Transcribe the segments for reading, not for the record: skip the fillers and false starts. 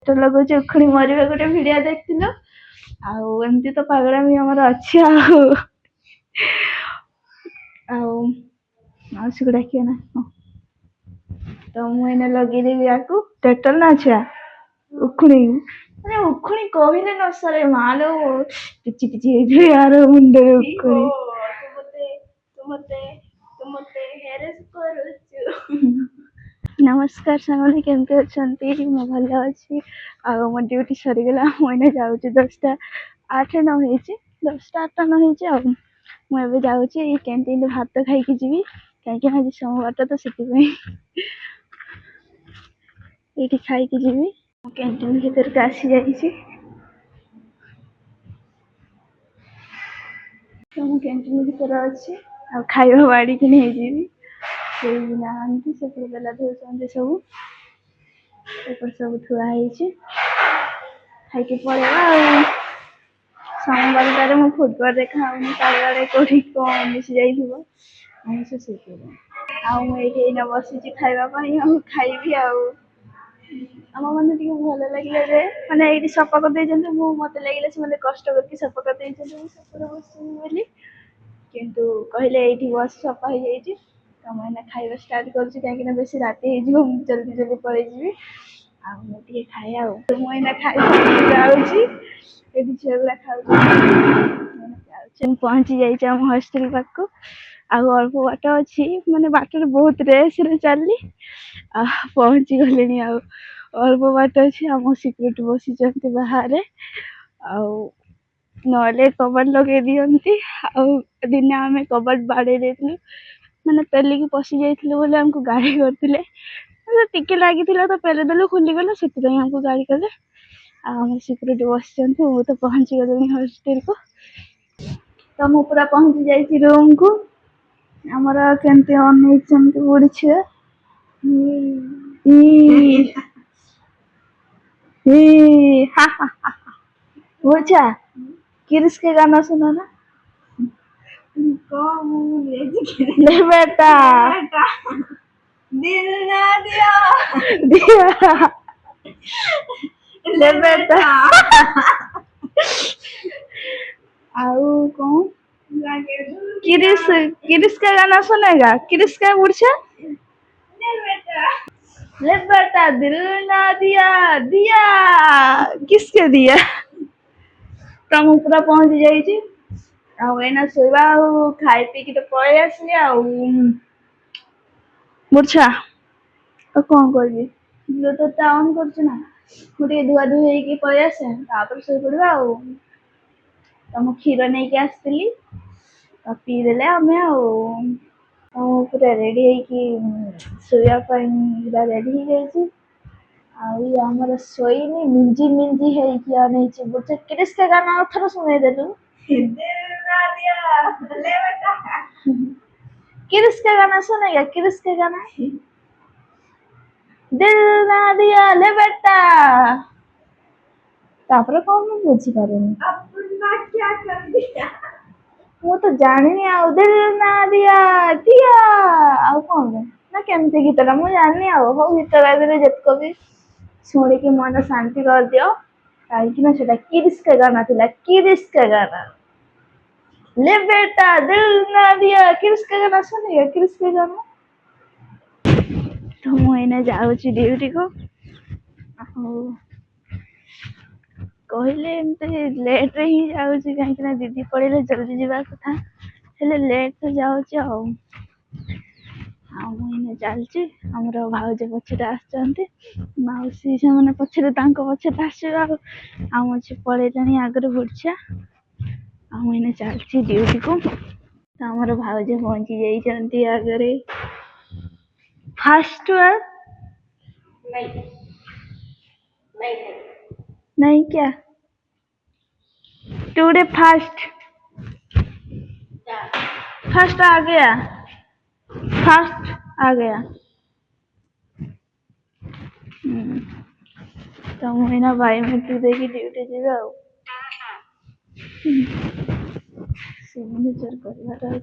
तो लगुच उखुणी मरवा गोटे भिडियो देखल आमती तो पागड़ामी आमर अच्छी आउसी को डाकिए ना तो मुझे लगेदेवी या टेटल ना छुआ उखुणी मैंने उखुणी कहले न सर मालो पिची पिची यार मुंडे उखुणी नमस्कार सामने केमती अच्छा मो भल अच्छी मो ड्यूटी सरीगला मुझे जाऊँ 10:08 न हो 10:08 न हो मुझे जाऊँगी कैंटीन भात खाई जी कहीं आज सोमवार तो से ये खाई जी कैंटीन भीतर के आसी जाइए तो मुझे कैंटीन भीतर अच्छी आ खाଇବା बाड़ी की नहीं जीवी नहांती से बेला धोते सब सब थुआई खाई पड़ेगा सोमवार मु फुटबॉल देखा पागड़े कौटी कौन मिसी जाइए आमिष से आईना बसी खावाई खाइबी आम मैंने भल लगे मैंने ये सफा कर मत लगे से मतलब कष्ट करके सफा कर सफर बस किंतु कहले ये बस सफा हो जाए तो मैंने खाଇବା स्टार्ट करें बेस राति हो जल्दी जल्दी पलि आए खाए मुझे खाई जाऊँगी झीलगुड़ा खाऊ पहुँची जाइए आम हस्टेल पाक अल्प बाट अच्छी माने बाटर बहुत रेस रे चलली पहुँची गले अल्प बाट अच्छी आम सिक्यूरिटी बसी बाहर ना कबड़ लगे दिखती दिने आम कबड़ बाड़े देलु मैंने पेलिकी पशि जाइए आमको गाड़ी करते टिके लगी तो पेलेदेलु खुलीगला से आमको गाड़ी कले आम सिक्यूरिटी बस मु तो पहुँची गली हॉस्टल को तो मु पूरा पहुँची जाइए रूम को आमर केमती अन बुढ़ी छुआ बुझा किरिस के गाना सुना ना ले बेटा दिल ना दिया ले बेटा आउ कौन किरिस किरिस का गाना सुनेगा किरिस का बुढ़ा ले बेटा दिल ना दिया दिया किसके दिया तो मु पूरा पहुँच जाइए आना शोवा खाई पी तो पलि आसली बुढ़ा तो कौन कर ब्लूटूथ ऑन करना मुझे धुआ धुई हो पलि आसे शो पड़ा तो मु क्षीर नहीं कि आसती तो पीदेले आम पूरा रेडी शोवाई रेडी हो आमर शोनी मिंजी मिंजी है बुझे किरिस के गाना थर शुणे देलु किरिस के गाना सुनेगा किरिस के गाना दिल ना दिया ले बेटा तापर कौन मैं बुझी पारूनी क्या कर दिया वो तो जानी आ दिल ना दिया दिया आ कौन ना केमती गीतटा मुझे जानी हो गीत गाइदे जितक भी शुणी की मन शांति कर दियो कहीं किरिस के गाना थिला किरिस के गाना ले बेटा दिल ना दिया किरिस के गाना सुनेगा किरिस के गाना तो मुझे जाऊँगी ड्यूटी को कहले लेट रे ही जाऊँगी कहीं दीदी पड़े जल्दी जावा कथा हेले लेट तो जाऊँ मुझे चलती आमर भाउज पछे आसी से मैंने पछे पछे आम पलैलानी आगे बुढ़ा मुझे चलती ड्यूटी को तो आमर भाउज पहुँची जाइए आगे फास्ट नहीं क्या टुडे फास्ट फास्ट आ गया फास्ट आ गया तो मुझे बायोमेट्रिक देखी ड्यूटी जीवा सिग्नेचर कर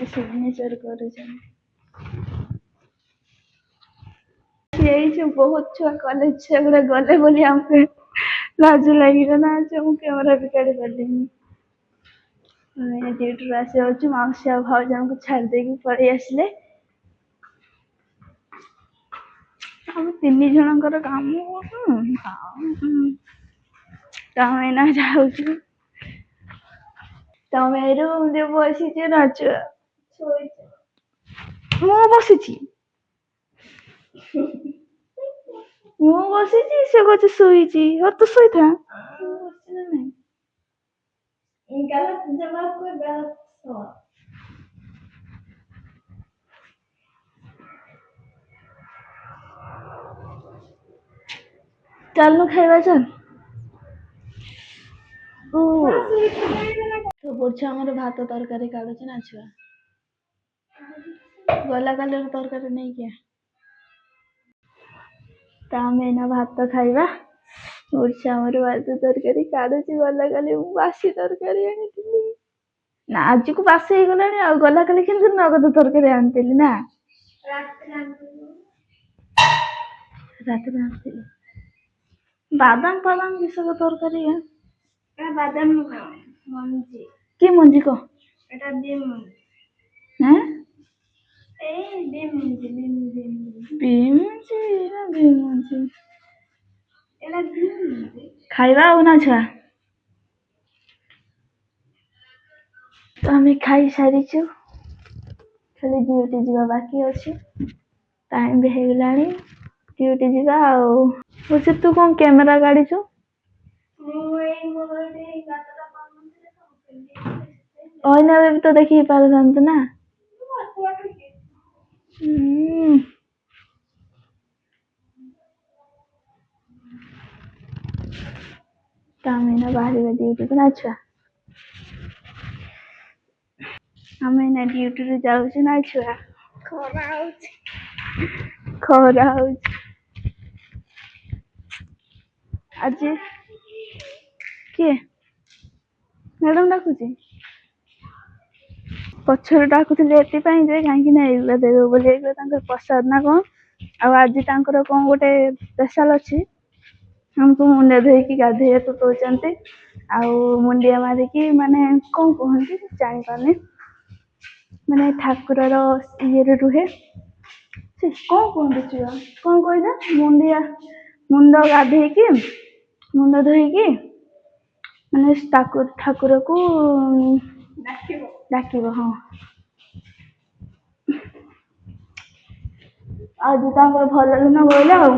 सिग्नेचर कर ଯାଇଛୁ ବହୁତ ଛୁଆ କଲେଜ ଛୁଆ ଗୁଡା ଗଲେ ବୋଲି ଆମକୁ ଲାଜ ଲାଗିଗଲା ଯେ ମୁଁ କ୍ୟାମେରା ବି କାଢି ପାରିଲିନି। ଆମେ ଡ୍ୟୁଟିରୁ ଆସି ଯାଉଛୁ ମାଉସୀ ଆଉ ଭାଉଜଙ୍କୁ ଛାଡି ଦେଇକି ପଳେଇ ଆସିଲେ। ଆମ 3 ଜଣଙ୍କର କାମ ତମେ ଏଇନା ଯାଉଛୁ ତମେ ରୁମରେ ବସିଛ ନାଚ ମୁଁ ବସିଛି ମୁଁ ବସିଛି ସେ କହୁଛି ଶୋଇଛି ହଉ ତୁ ଶୋଇଥା ବସିଛି ନା ନାଇଁ गलत जवाब कोई गलत सवाल ଚାଲନୁ ଖାଇବା ଚାଲ ତ ବୁଝଛ ଆମର ଭାତ ତରକାରୀ କାଢୁଛି ନା ଛୁଆ ଗଲା କାଲିର ତରକାରୀ ନେଇକି ତ ଆମେ ଏଇନା ଭାତ ଖାଇବା ବୁଝଛ ଆମର ଭାତ ତରକାରୀ କାଢୁଛି ଗଲା କାଲି ମୁଁ ବାସି ତରକାରୀ ଆଣିଥିଲି ନା ଆଜିକୁ ବାସି ହେଇଗଲାଣି ଆଉ ଗଲା କାଲି କିନ୍ତୁ ନଗଦ ତରକାରୀ ଆଣିଥିଲି ନା ରାତିରେ ଆଣିଥିଲି ବାଦାମ ଫାଦାମ ମିଶକ ତରକାରୀ ବାଦାମ ମଞ୍ଜି କି ମଞ୍ଜି କହ ଏଟା ବିମ୍ ମଞ୍ଜି ଏଇ ବିମ୍ ମଞ୍ଜି ବିମ୍ ମଞ୍ଜି ଏଟା ବିମ୍ ମଞ୍ଜି ଖାଇବା ଆଉ ନା ଛୁଆ ତ ଆମେ ଖାଇ ସାରିଛୁ ଖାଲି ଡ୍ୟୁଟି ଯିବା ବାକି ଅଛି ଟାଇମ ବି ହେଇଗଲାଣି ଡ୍ୟୁଟି ଯିବା ଆଉ ବୁଝି ତୁ କଣ କ୍ୟାମେରା କାଢିଛୁ ଅଇନା ବି ତ ଦେଖି ପାରିଥାନ୍ତୁ ନା ତ ଆମେ ଏଇନା ବାହାରିବା ଡ୍ୟୁଟିକୁ ନା ଛୁଆ ଆମେ ଏଇନା ଡ୍ୟୁଟିରୁ ଯାଉଛୁ ନା ଛୁଆ ଖରା ହଉଛି ଆଜି କିଏ ମ୍ୟାଡାମ ଡାକୁଛି ପଛରେ ଡାକୁଥିଲେ ଏଥିପାଇଁ ଯେ କାହିଁକି ନା ଏଇଗୁলা ଦେବେ ବୋଲି ଏଇଗୁଲା ତାଙ୍କର ପ୍ରସାଦ ନା କଣ ଆଉ ଆଜି ତାଙ୍କର କଣ ଗୋଟେ ସ୍ପେଶାଲ ଅଛି ଆମକୁ ମୁଣ୍ଡିଆ ଧୋଇକି ଗାଧେଇବାକୁ କହୁଛନ୍ତି ଆଉ ମୁଣ୍ଡିଆ ମାରିକି ମାନେ କଣ କୁହନ୍ତି ଜାଣିପାରୁନି ମାନେ ଠାକୁରର ଇଏରେ ରୁହେ ସେ କଣ କୁହନ୍ତି ଛୁଆ କଣ କହିଲା ମୁଣ୍ଡ ଗାଧେଇକି ମୁଣ୍ଡ ଧୋଇକି ମାନେ ଠାକୁରକୁ ଡାକିବ ହଁ ଆଜି ତାଙ୍କର ଭଲ ଦିନ କହିଲେ ଆଉ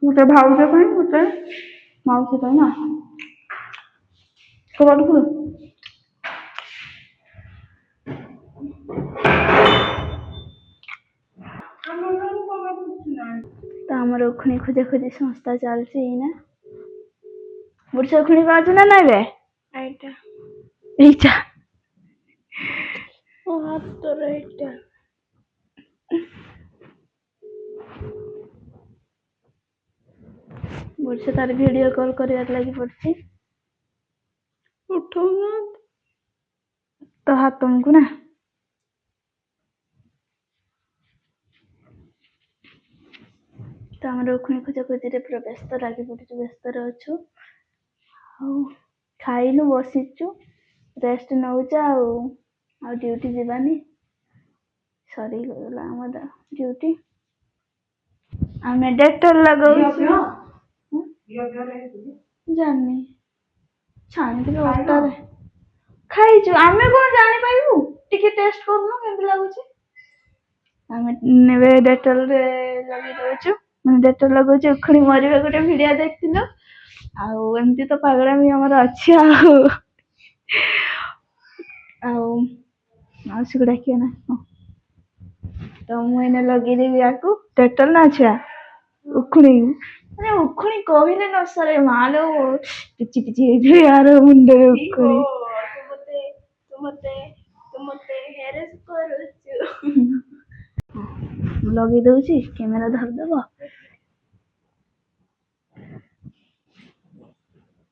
ଗୋଟେ ଭାଉଜ ପାଇଁ ଗୋଟେ ମାଉସୀ ପାଇଁ ନା ତ ଆମର ଉଖୁଣି ଖୋଜା ଖୋଜି ସଂସ୍ଥା ଚାଲିଛି ଏଇନା ବୁଢୀ ଉଖୁଣି ପାଉଛୁ ନା ନାଇଁ ବେ ଏଇଟା ମୋ ହାତର ଏଇଟା ବୁଢୀ ତାର ଭିଡିଓ କଲ କରିବାର ଲାଗି ପଡୁଛି ଉଠଉନାହାନ୍ତି ତ ହାତକୁ ନା ତ ଆମର ଉଖୁଣି ଖୋଜା ଖୋଜିରେ ପୁରା ବ୍ୟସ୍ତ ଲାଗି ପଡୁଛୁ ବ୍ୟସ୍ତରେ ଅଛୁ ଆଉ ଖାଇନୁ ବସିଛୁ ରେଷ୍ଟ ନଉଛୁ ଆଉ ଡ୍ୟୁଟି ଯିବାନି ସରିଗଲା ଆମ ଡ୍ୟୁଟି ଆମେ ଡେଟଲ ଲଗାଉଛୁ ଜାଣିନି ଛାଣିଥିଲେ ଅଟାରେ ଖାଇଛୁ ଆମେ କଣ ଜାଣିପାରିବୁ ଟିକେ ଟେଷ୍ଟ କରୁନୁ କେମିତି ଲାଗୁଛି ଆମେ ଏବେ ଡେଟଲରେ ଲଗେଇ ଦଉଛୁ ଡେଟଲ ଲଗଉଛୁ ଉଖୁଣି ମରିବା ଗୋଟେ ଭିଡିଓ ଦେଖିଥିଲୁ ଆଉ ଏମିତି ତ ପାଗଳାମି ଆମର ଅଛି ଆଉ ମାଉସୀକୁ ଡାକିବା ନା ତ ମୁଁ ଏଇନା ଲଗେଇଦେବି ୟାକୁ ଡେଟଲ ନା ଛୁଆ ଉଖୁଣି ମାନେ ଉଖୁଣି କହିଲେ ନ ସରେ ମାଲୋ ପିଚି ପିଚି ହେଇଯିବ ୟାର ମୁଣ୍ଡରେ ଉଖୁଣି ଲଗେଇ ଦଉଛି କ୍ୟାମେରା ଧରିଦବ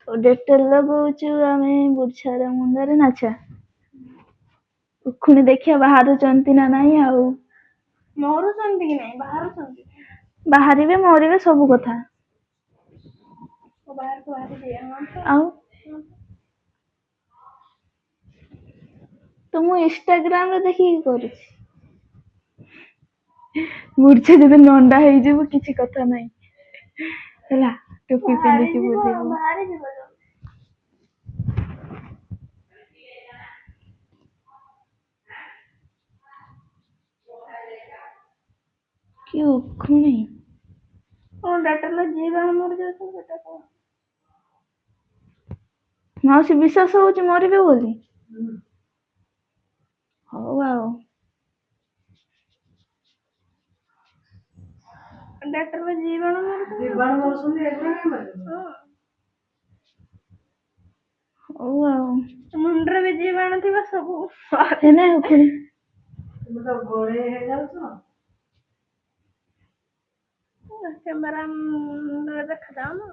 ଡେଟଲ ଲଗଉଛୁ ଆମେ ବୁଢୀ ଛୁଆର ମୁଣ୍ଡରେ ନା ଛୁଆ ଉଖୁଣି ଦେଖିବା ବାହାରୁଛନ୍ତି ନା ନାଇଁ ଆଉ। ମରୁଛନ୍ତି କି ନାଇଁ ବାହାରୁଛନ୍ତି? ବାହାରିବେ ମରିବେ ସବୁ କଥା। ବାହାରକୁ ବାହାରି ଦିଆ ଆଉ ତ ମୁଁ ଇନଷ୍ଟାଗ୍ରାମରେ ଦେଖିକି କରୁଛି। ମୂର୍ଚ୍ଛା ଯଦି ନଣ୍ଡା ହେଇଯିବୁ କିଛି କଥା ନାହିଁ ହେଲା। ଟୋପି ପିନ୍ଧିକି ବୁଲିବୁ। ବାହାରି ଯିବ। କି ଉଖୁଣି। କଣ ଡାକ୍ତର ଯିଏ ବାହା ମରିଯାଉଛନ୍ତି ସେଟା କଣ? ମାଉସୀ ବିଶ୍ୱାସ ହଉଛି ମରିବେ ବୋଲି? ହଉ ଆଉ। ଡାକ୍ତର ଜୀବାଣୁ ମରୁଛନ୍ତି। ହଉ ଆଉ। ମୁଣ୍ଡରେ ବି ଜୀବାଣୁ ଥିବ ସବୁ। ହେନେ ଉଖୁଣି। କ୍ୟାମେରା ଦେଖାଯାଉନ।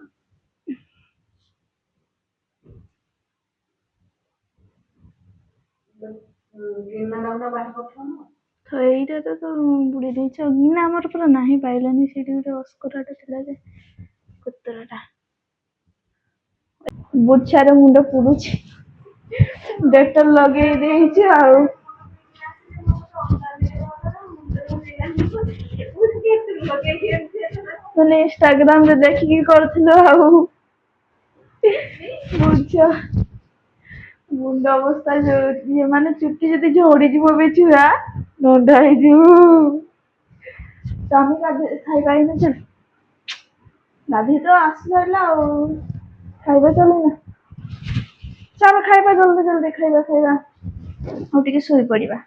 ତ ଏଇଟା ତ ବୁଡି ଦେଇଛ। ଗିନା ଆମର ପୁରା ନାହିଁ ପାଇଲାନି। ସେଇଠି ଗୋଟେ ଅସ୍କରାଟା ଥିଲା ଯେ କୁତୁରାଟା। ବୁର୍ଚ୍ଛାର ମୁଣ୍ଡ ପୁଡୁଛି। ଡେଟଲ ଲଗେଇ ଦେଇଛି ଆଉ। ମାନେ ଇନଷ୍ଟାଗ୍ରାମରେ ଦେଖିକି କରୁଥିଲୁ ଆଉ। ବୁଝଛ ମୁଣ୍ଡ ଅବସ୍ଥା ଯୋଉ ଇଏ ମାନେ ଚୁଟି ଯଦି ଝଡିଯିବ ବି ଛୁଆ ନଣ୍ଡା ହେଇଯିବୁ। ସ୍ୱାମୀ ଖାଇବା ହେଇନଛ। ଗାଧେଇ ତ ଆସିସାରିଲା ଆଉ ଖାଇବା ଚାଲ ନା। ଚାଲ ଖାଇବା ଜଲଦି ଜଲଦି ଖାଇବା ଆଉ ଟିକେ ଶୋଇପଡିବା।